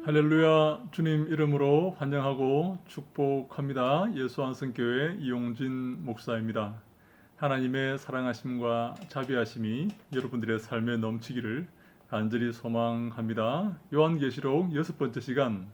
할렐루야. 주님 이름으로 환영하고 축복합니다. 예수안성교회 이용진 목사입니다. 하나님의 사랑하심과 자비하심이 여러분들의 삶에 넘치기를 간절히 소망합니다. 요한계시록 6번째 시간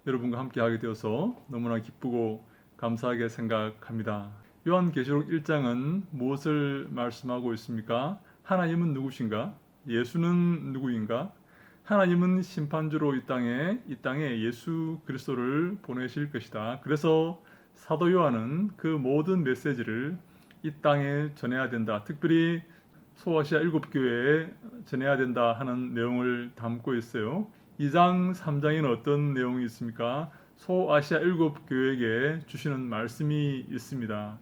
여러분과 함께 하게 되어서 너무나 기쁘고 감사하게 생각합니다. 요한계시록 1장은 무엇을 말씀하고 있습니까? 하나님은 누구신가? 예수는 누구인가? 하나님은 심판주로 이 땅에 예수 그리스도를 보내실 것이다. 그래서 사도 요한은 그 모든 메시지를 이 땅에 전해야 된다. 특별히 소아시아 7교회에 전해야 된다 하는 내용을 담고 있어요. 2장, 3장에는 어떤 내용이 있습니까? 소아시아 7교회에게 주시는 말씀이 있습니다.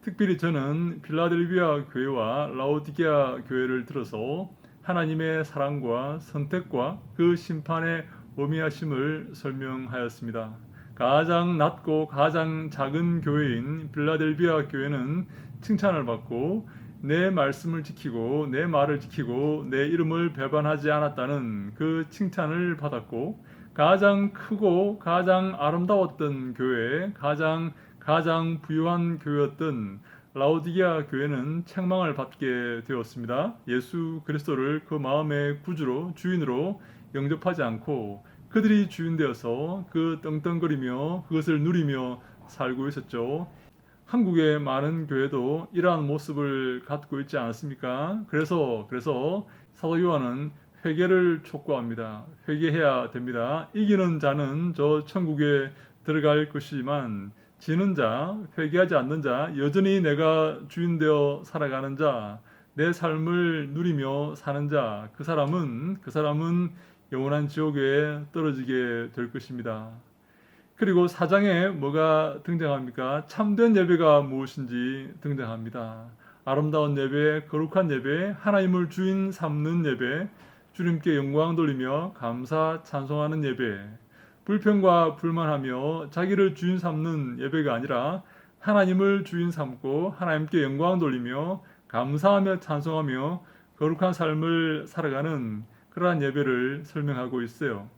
특별히 저는 필라델비아 교회와 라오디게아 교회를 들어서 하나님의 사랑과 선택과 그 심판의 어미하심을 설명하였습니다. 가장 낮고 가장 작은 교회인 필라델비아 교회는 칭찬을 받고 내 말씀을 지키고 내 말을 지키고 내 이름을 배반하지 않았다는 그 칭찬을 받았고, 가장 크고 가장 아름다웠던 교회, 가장 부유한 교회였던 라오디게아 교회는 책망을 받게 되었습니다. 예수 그리스도를 그 마음의 구주로 주인으로 영접하지 않고 그들이 주인 되어서 그 떵떵거리며 그것을 누리며 살고 있었죠. 한국의 많은 교회도 이러한 모습을 갖고 있지 않습니까? 그래서 사도 요한은 회개를 촉구합니다. 회개해야 됩니다. 이기는 자는 저 천국에 들어갈 것이지만 지는 자, 회개하지 않는 자, 여전히 내가 주인 되어 살아가는 자, 내 삶을 누리며 사는 자, 그 사람은 영원한 지옥에 떨어지게 될 것입니다. 그리고 사장에 뭐가 등장합니까? 참된 예배가 무엇인지 등장합니다. 아름다운 예배, 거룩한 예배, 하나님을 주인 삼는 예배, 주님께 영광 돌리며 감사 찬송하는 예배, 불평과 불만하며 자기를 주인 삼는 예배가 아니라 하나님을 주인 삼고 하나님께 영광 돌리며 감사하며 찬송하며 거룩한 삶을 살아가는 그러한 예배를 설명하고 있어요.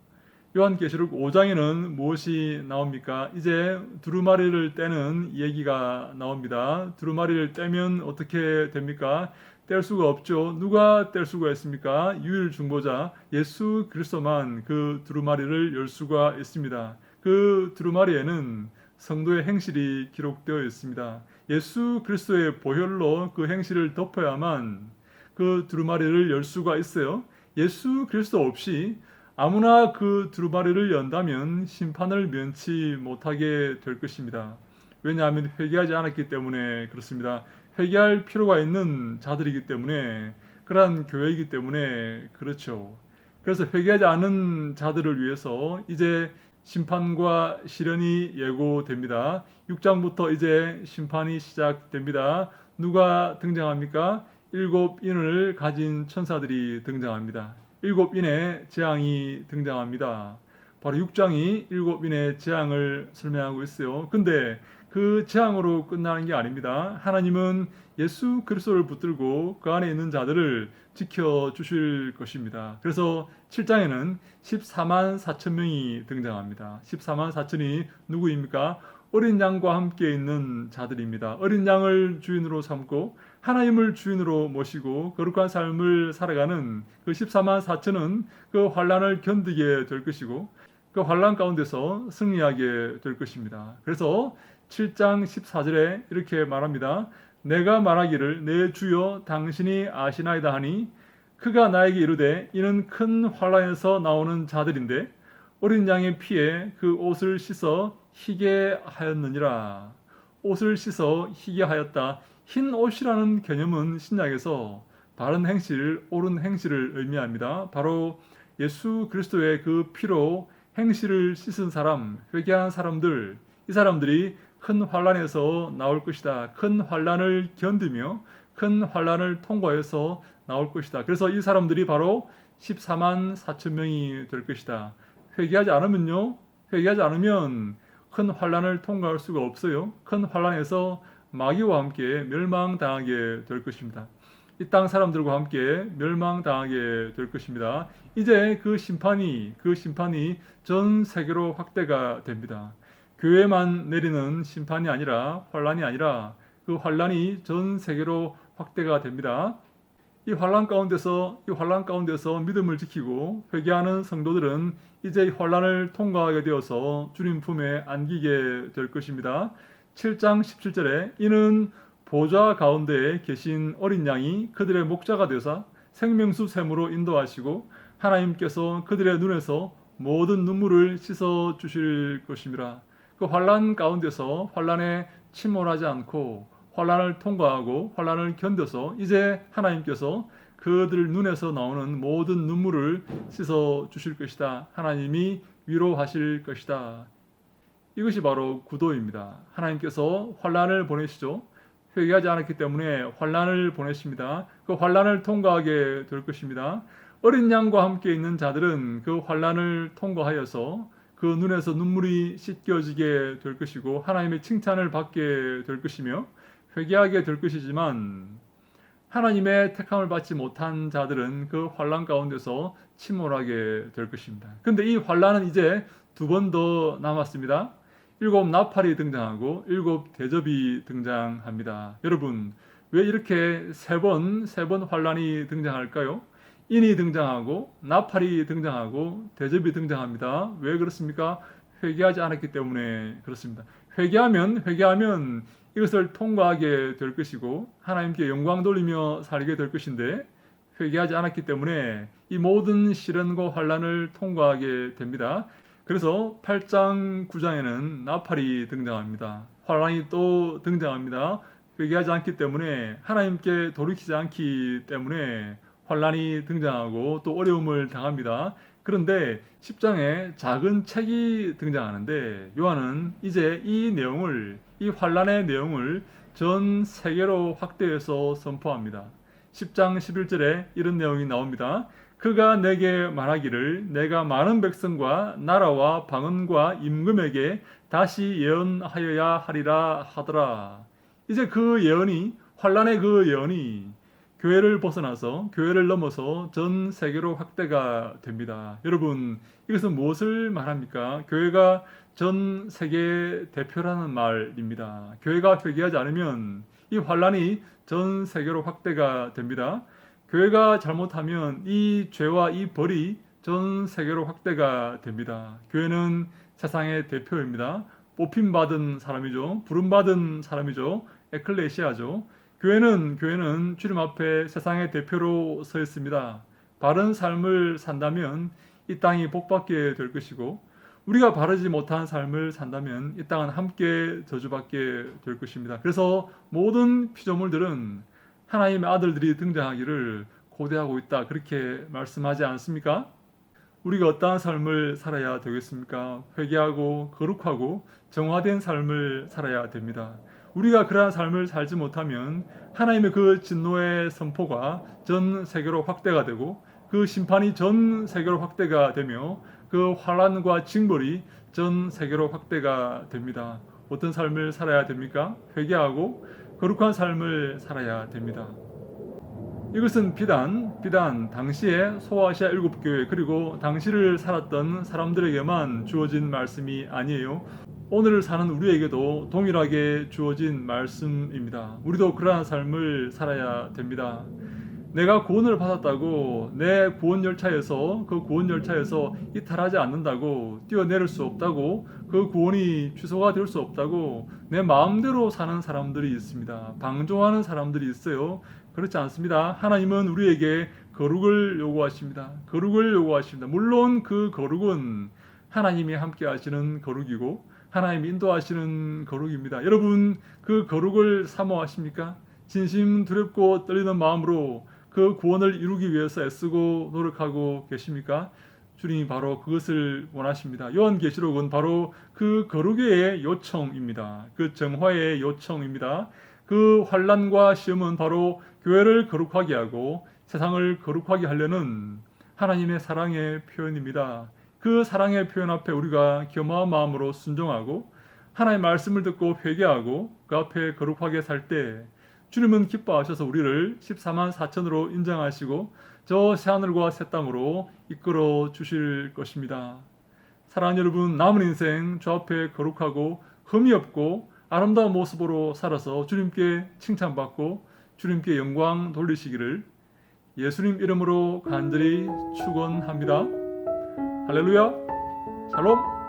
요한계시록 5장에는 무엇이 나옵니까? 이제 두루마리를 떼는 얘기가 나옵니다. 두루마리를 떼면 어떻게 됩니까? 뗄 수가 없죠. 누가 뗄 수가 있습니까? 유일중보자 예수 그리스도만 그 두루마리를 열 수가 있습니다. 그 두루마리에는 성도의 행실이 기록되어 있습니다. 예수 그리스도의 보혈로 그 행실을 덮어야만 그 두루마리를 열 수가 있어요. 예수 그리스도 없이 아무나 그 두루마리를 연다면 심판을 면치 못하게 될 것입니다. 왜냐하면 회개하지 않았기 때문에 그렇습니다. 회개할 필요가 있는 자들이기 때문에, 그러한 교회이기 때문에 그렇죠. 그래서 회개하지 않은 자들을 위해서 이제 심판과 시련이 예고됩니다. 6장부터 이제 심판이 시작됩니다. 누가 등장합니까? 7인을 가진 천사들이 등장합니다. 7인의 재앙이 등장합니다. 바로 6장이 7인의 재앙을 설명하고 있어요. 근데 그 재앙으로 끝나는 게 아닙니다. 하나님은 예수 그리스도를 붙들고 그 안에 있는 자들을 지켜주실 것입니다. 그래서 7장에는 14만 4천 명이 등장합니다. 14만 4천이 누구입니까? 어린 양과 함께 있는 자들입니다. 어린 양을 주인으로 삼고 하나님을 주인으로 모시고 거룩한 삶을 살아가는 그 14만 4천은 그 환란을 견디게 될 것이고 그 환란 가운데서 승리하게 될 것입니다. 그래서 7장 14절에 이렇게 말합니다. 내가 말하기를 내 주여 당신이 아시나이다 하니 그가 나에게 이르되 이는 큰 환란에서 나오는 자들인데 어린 양의 피에 그 옷을 씻어 희게 하였느니라. 옷을 씻어 희게 하였다. 흰 옷이라는 개념은 신약에서 바른 행실, 옳은 행실을 의미합니다. 바로 예수 그리스도의 그 피로 행실을 씻은 사람, 회개한 사람들, 이 사람들이 큰 환란에서 나올 것이다. 큰 환란을 견디며 큰 환란을 통과해서 나올 것이다. 그래서 이 사람들이 바로 14만 4천 명이 될 것이다. 회개하지 않으면 큰 환란을 통과할 수가 없어요. 큰 환란에서 마귀와 함께 멸망당하게 될 것입니다. 이 땅 사람들과 함께 멸망당하게 될 것입니다. 이제 그 심판이 전 세계로 확대가 됩니다. 교회만 내리는 심판이 아니라 환란이 아니라 그 환란이 전 세계로 확대가 됩니다. 이 환란 가운데서 믿음을 지키고 회개하는 성도들은 이제 이 환란을 통과하게 되어서 주님 품에 안기게 될 것입니다. 7장 17절에 이는 보좌 가운데에 계신 어린 양이 그들의 목자가 되사 생명수 샘으로 인도하시고 하나님께서 그들의 눈에서 모든 눈물을 씻어 주실 것입니다. 그 환란 가운데서 환란에 침몰하지 않고 환란을 통과하고 환란을 견뎌서 이제 하나님께서 그들 눈에서 나오는 모든 눈물을 씻어 주실 것이다. 하나님이 위로하실 것이다. 이것이 바로 구도입니다. 하나님께서 환란을 보내시죠. 회개하지 않았기 때문에 환란을 보내십니다. 그 환란을 통과하게 될 것입니다. 어린 양과 함께 있는 자들은 그 환란을 통과하여서 그 눈에서 눈물이 씻겨지게 될 것이고 하나님의 칭찬을 받게 될 것이며 회개하게 될 것이지만 하나님의 택함을 받지 못한 자들은 그 환란 가운데서 침몰하게 될 것입니다. 근데 이 환란은 이제 2번 더 남았습니다. 7 나팔이 등장하고 7 대접이 등장합니다. 여러분, 왜 이렇게 세 번 환란이 등장할까요? 인이 등장하고 나팔이 등장하고 대접이 등장합니다. 왜 그렇습니까? 회개하지 않았기 때문에 그렇습니다. 회개하면 이것을 통과하게 될 것이고 하나님께 영광 돌리며 살게 될 것인데 회개하지 않았기 때문에 이 모든 시련과 환란을 통과하게 됩니다. 그래서 8장 9장에는 나팔이 등장합니다. 환란이 또 등장합니다. 회개하지 않기 때문에 하나님께 돌이키지 않기 때문에 환란이 등장하고 또 어려움을 당합니다. 그런데 10장에 작은 책이 등장하는데 요한은 이제 이 환란의 내용을 전 세계로 확대해서 선포합니다. 10장 11절에 이런 내용이 나옵니다. 그가 내게 말하기를 내가 많은 백성과 나라와 방언과 임금에게 다시 예언하여야 하리라 하더라. 이제 그 예언이 환란의 그 예언이 교회를 벗어나서 교회를 넘어서 전 세계로 확대가 됩니다. 여러분, 이것은 무엇을 말합니까? 교회가 전 세계 대표라는 말입니다. 교회가 회개하지 않으면 이 환란이 전 세계로 확대가 됩니다. 교회가 잘못하면 이 죄와 이 벌이 전 세계로 확대가 됩니다. 교회는 세상의 대표입니다. 뽑힘받은 사람이죠. 부름받은 사람이죠. 에클레시아죠. 교회는 주님 앞에 세상의 대표로 서 있습니다. 바른 삶을 산다면 이 땅이 복받게 될 것이고 우리가 바르지 못한 삶을 산다면 이 땅은 함께 저주받게 될 것입니다. 그래서 모든 피조물들은 하나님의 아들들이 등장하기를 고대하고 있다. 그렇게 말씀하지 않습니까? 우리가 어떠한 삶을 살아야 되겠습니까? 회개하고 거룩하고 정화된 삶을 살아야 됩니다. 우리가 그러한 삶을 살지 못하면 하나님의 그 진노의 선포가 전 세계로 확대가 되고 그 심판이 전 세계로 확대가 되며 그 환란과 징벌이 전 세계로 확대가 됩니다. 어떤 삶을 살아야 됩니까? 회개하고 거룩한 삶을 살아야 됩니다. 이것은 비단 당시의 소아시아 7교회 그리고 당시를 살았던 사람들에게만 주어진 말씀이 아니에요. 오늘을 사는 우리에게도 동일하게 주어진 말씀입니다. 우리도 그러한 삶을 살아야 됩니다. 내가 구원을 받았다고 내 구원 열차에서 이탈하지 않는다고 뛰어내릴 수 없다고 그 구원이 취소가 될 수 없다고 내 마음대로 사는 사람들이 있습니다. 방종하는 사람들이 있어요. 그렇지 않습니다. 하나님은 우리에게 거룩을 요구하십니다. 물론 그 거룩은 하나님이 함께 하시는 거룩이고 하나님이 인도하시는 거룩입니다. 여러분 그 거룩을 사모하십니까? 진심 두렵고 떨리는 마음으로 그 구원을 이루기 위해서 애쓰고 노력하고 계십니까? 주님이 바로 그것을 원하십니다. 요한계시록은 바로 그 거룩의 요청입니다. 그 정화의 요청입니다. 그 환난과 시험은 바로 교회를 거룩하게 하고 세상을 거룩하게 하려는 하나님의 사랑의 표현입니다. 그 사랑의 표현 앞에 우리가 겸허한 마음으로 순종하고 하나님의 말씀을 듣고 회개하고 그 앞에 거룩하게 살 때 주님은 기뻐하셔서 우리를 14만 4천으로 인정하시고 저 새하늘과 새 땅으로 이끌어 주실 것입니다. 사랑하는 여러분, 남은 인생 주 앞에 거룩하고 흠이 없고 아름다운 모습으로 살아서 주님께 칭찬받고 주님께 영광 돌리시기를 예수님 이름으로 간절히 축원합니다. 할렐루야. 샬롬.